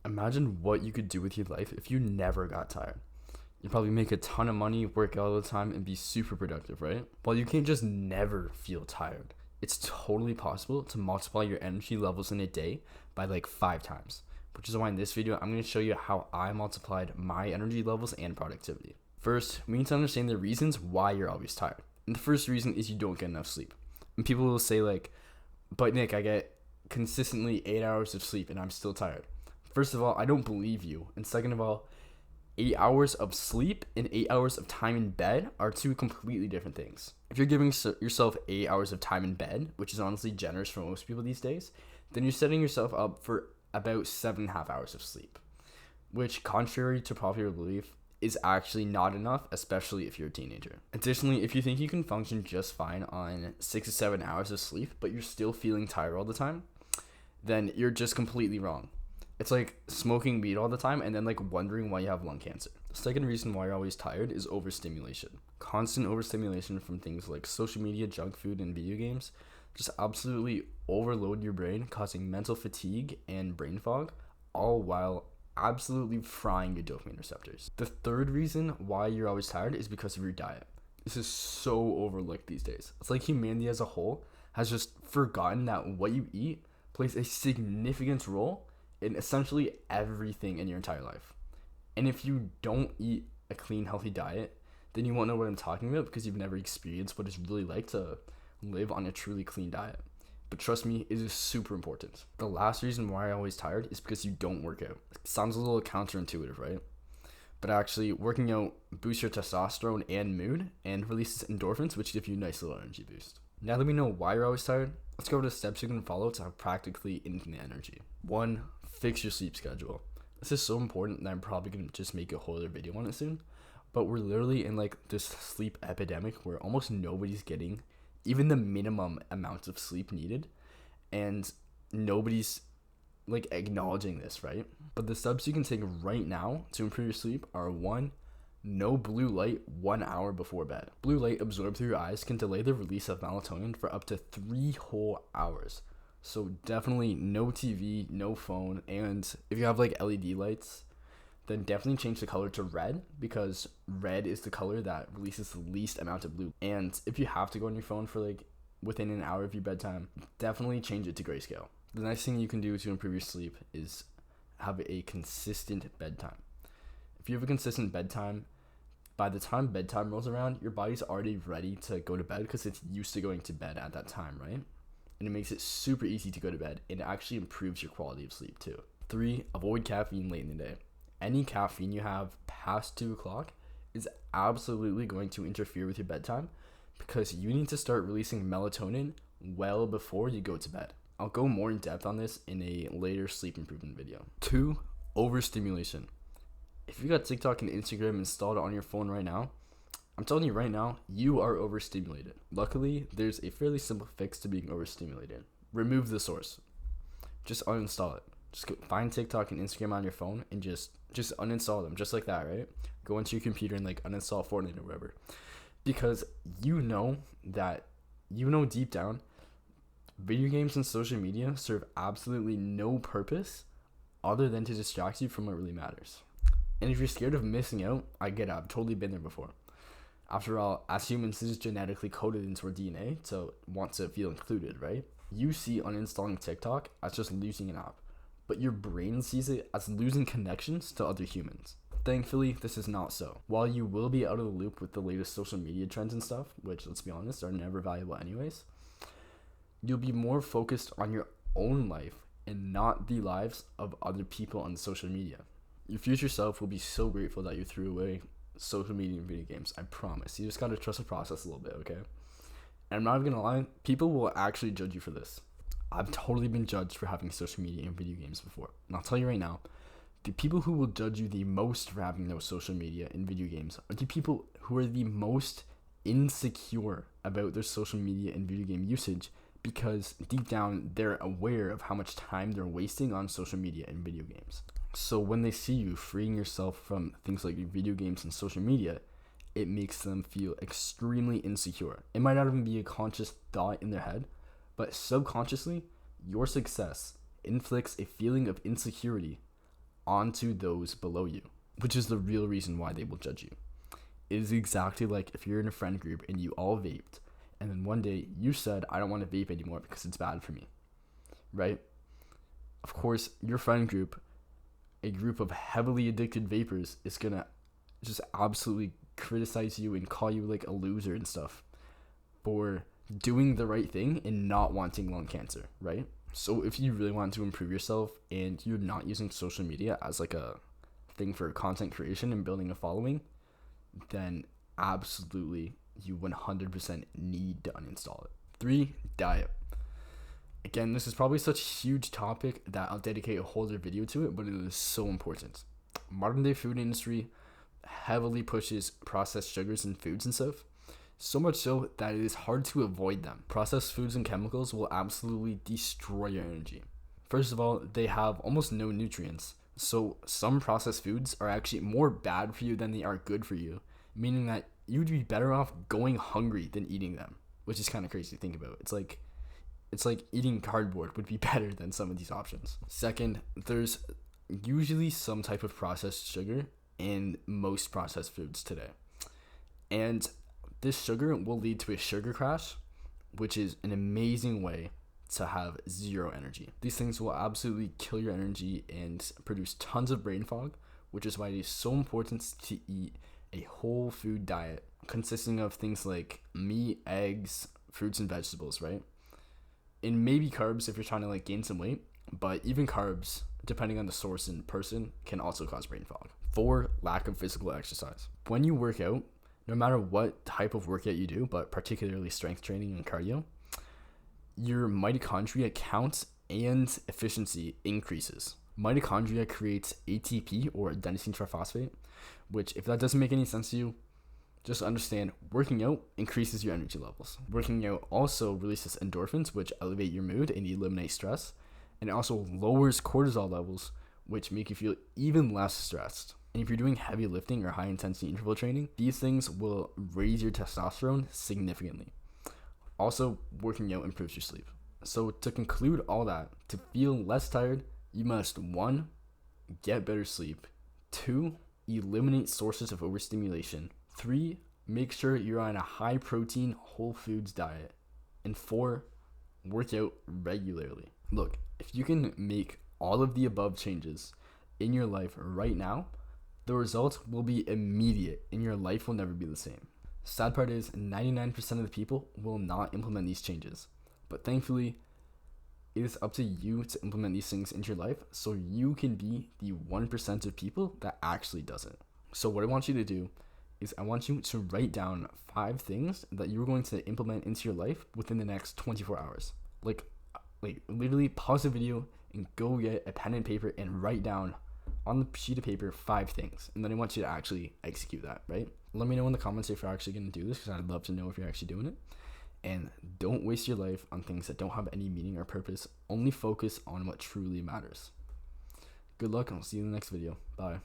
Imagine what you could do with your life if you never got tired. You'd probably make a ton of money, work out all the time, and be super productive, right? Well, you can't just never feel tired. It's totally possible to multiply your energy levels in a day by like 5 times, which is why in this video, I'm going to show you how I multiplied my energy levels and productivity. First, we need to understand the reasons why you're always tired. And the first reason is you don't get enough sleep. And people will say like, but Nick, I get consistently 8 hours of sleep and I'm still tired. First of all, I don't believe you. And second of all, 8 hours of sleep and 8 hours of time in bed are two completely different things. If you're giving yourself 8 hours of time in bed, which is honestly generous for most people these days, then you're setting yourself up for about 7.5 hours of sleep, which, contrary to popular belief, is actually not enough, especially if you're a teenager. Additionally, if you think you can function just fine on 6 to 7 hours of sleep, but you're still feeling tired all the time, then you're just completely wrong. It's like smoking weed all the time and then like wondering why you have lung cancer. The second reason why you're always tired is overstimulation. Constant overstimulation from things like social media, junk food, and video games just absolutely overload your brain, causing mental fatigue and brain fog, all while absolutely frying your dopamine receptors. The third reason why you're always tired is because of your diet. This is so overlooked these days. It's like humanity as a whole has just forgotten that what you eat plays a significant role in essentially everything in your entire life. And if you don't eat a clean, healthy diet, then you won't know what I'm talking about because you've never experienced what it's really like to live on a truly clean diet. But trust me, it is super important. The last reason why I'm always tired is because you don't work out. It sounds a little counterintuitive, right? But actually, working out boosts your testosterone and mood and releases endorphins, which give you a nice little energy boost. Now that we know why you're always tired, let's go over the steps you can follow to have practically infinite energy. 1. Fix your sleep schedule. This is so important that I'm probably going to just make a whole other video on it soon. But we're literally in like this sleep epidemic where almost nobody's getting even the minimum amount of sleep needed. And nobody's like acknowledging this, right? But the steps you can take right now to improve your sleep are: 1. No blue light 1 hour before bed. Blue light absorbed through your eyes can delay the release of melatonin for up to 3 whole hours. So definitely no TV, no phone, and if you have like LED lights, then definitely change the color to red because red is the color that releases the least amount of blue. And if you have to go on your phone for like within an hour of your bedtime, definitely change it to grayscale. The next thing you can do to improve your sleep is have a consistent bedtime. If you have a consistent bedtime, by the time bedtime rolls around, your body's already ready to go to bed because it's used to going to bed at that time, right? And it makes it super easy to go to bed, and it actually improves your quality of sleep too. 3. Avoid caffeine late in the day. Any caffeine you have past 2 o'clock is absolutely going to interfere with your bedtime because you need to start releasing melatonin well before you go to bed. I'll go more in depth on this in a later sleep improvement video. 2. Overstimulation. If you got TikTok and Instagram installed on your phone right now, I'm telling you right now, you are overstimulated. Luckily, there's a fairly simple fix to being overstimulated. Remove the source. Just uninstall it. Just find TikTok and Instagram on your phone and just uninstall them, just like that, right? Go into your computer and like uninstall Fortnite or whatever. Because you know deep down, video games and social media serve absolutely no purpose other than to distract you from what really matters. And if you're scared of missing out, I get it. I've totally been there before. After all, as humans, this is genetically coded into our DNA to want to feel included, right? You see uninstalling TikTok as just losing an app, but your brain sees it as losing connections to other humans. Thankfully, this is not so. While you will be out of the loop with the latest social media trends and stuff, which, let's be honest, are never valuable anyways, you'll be more focused on your own life and not the lives of other people on social media. Your future self will be so grateful that you threw away social media and video games. I promise. You just gotta trust the process a little bit, okay? And I'm not even gonna lie, people will actually judge you for this. I've totally been judged for having social media and video games before. And I'll tell you right now, the people who will judge you the most for having no social media and video games are the people who are the most insecure about their social media and video game usage because deep down they're aware of how much time they're wasting on social media and video games. So when they see you freeing yourself from things like video games and social media, it makes them feel extremely insecure. It might not even be a conscious thought in their head, but subconsciously, your success inflicts a feeling of insecurity onto those below you, which is the real reason why they will judge you. It is exactly like if you're in a friend group and you all vaped, and then one day you said, I don't want to vape anymore because it's bad for me, right? Of course, your friend group, a group of heavily addicted vapors, is going to just absolutely criticize you and call you like a loser and stuff for doing the right thing and not wanting lung cancer, right? So if you really want to improve yourself and you're not using social media as like a thing for content creation and building a following, then absolutely you 100% need to uninstall it. 3, diet. Again, this is probably such a huge topic that I'll dedicate a whole other video to it, but it is so important. Modern day food industry heavily pushes processed sugars in foods and stuff, so much so that it is hard to avoid them. Processed foods and chemicals will absolutely destroy your energy. First of all, they have almost no nutrients, so some processed foods are actually more bad for you than they are good for you, meaning that you'd be better off going hungry than eating them, which is kind of crazy to think about. It's like eating cardboard would be better than some of these options. Second, there's usually some type of processed sugar in most processed foods today. And this sugar will lead to a sugar crash, which is an amazing way to have zero energy. These things will absolutely kill your energy and produce tons of brain fog, which is why it is so important to eat a whole food diet consisting of things like meat, eggs, fruits, and vegetables, right? And maybe carbs if you're trying to like gain some weight, but even carbs, depending on the source and person, can also cause brain fog. 4, lack of physical exercise. When you work out, no matter what type of workout you do, but particularly strength training and cardio, your mitochondria count and efficiency increases. Mitochondria creates ATP, or adenosine triphosphate, which, if that doesn't make any sense to you, just understand working out increases your energy levels. Working out also releases endorphins, which elevate your mood and eliminate stress, and it also lowers cortisol levels, which make you feel even less stressed. And if you're doing heavy lifting or high intensity interval training, these things will raise your testosterone significantly. Also, working out improves your sleep. So to conclude all that, to feel less tired, you must 1, get better sleep, 2, eliminate sources of overstimulation, 3, make sure you're on a high protein whole foods diet, and 4, work out regularly. Look, if you can make all of the above changes in your life right now, the results will be immediate and your life will never be the same. Sad part is 99% of the people will not implement these changes, but thankfully it is up to you to implement these things into your life so you can be the 1% of people that actually does it. So what I want you to do is I want you to write down 5 things that you're going to implement into your life within the next 24 hours. Like literally pause the video and go get a pen and paper and write down on the sheet of paper 5 things, and then I want you to actually execute that, right? Let me know in the comments if you're actually going to do this, because I'd love to know if you're actually doing it. And don't waste your life on things that don't have any meaning or purpose. Only focus on what truly matters. Good luck, and I'll see you in the next video. Bye.